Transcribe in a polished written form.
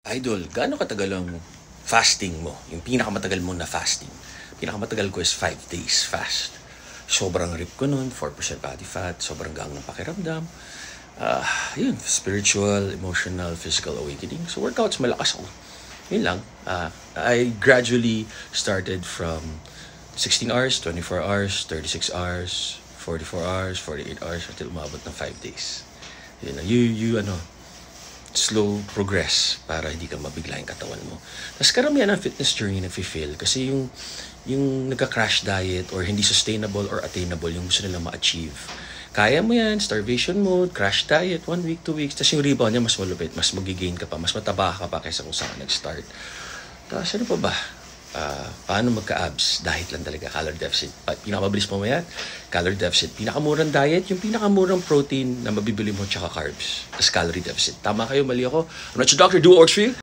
Idol, gaano katagal ang fasting mo? Yung pinakamatagal mo na fasting. Pinakamatagal ko is 5 days fast. Sobrang rip ko nun, 4% body fat, sobrang gang ng pakiramdam. Yun, spiritual, emotional, physical awakening. So workouts, malakas ako. Yun lang. I gradually started from 16 hours, 24 hours, 36 hours, 44 hours, 48 hours, until umabot ng 5 days. Yun, slow progress para hindi ka mabigla yung katawan mo. Tapos karamihan ng fitness journey nag-fail kasi yung nagka-crash diet or hindi sustainable or attainable yung gusto nilang ma-achieve. Kaya mo yan, starvation mode, crash diet, 1 week, 2 weeks, tapos yung rebound niya mas malupit, mas magigain ka pa, mas mataba ka pa kaysa kung saan ka nag-start. Tapos ano pa ba? Paano magka-abs? Diet lang talaga, calorie deficit. Pinakamabilis mo yan, calorie deficit. Pinakamurang diet, yung pinakamurang protein na mabibili mo tsaka carbs. Tapos calorie deficit. Tama kayo, mali ako. I'm not your doctor, do what works for you.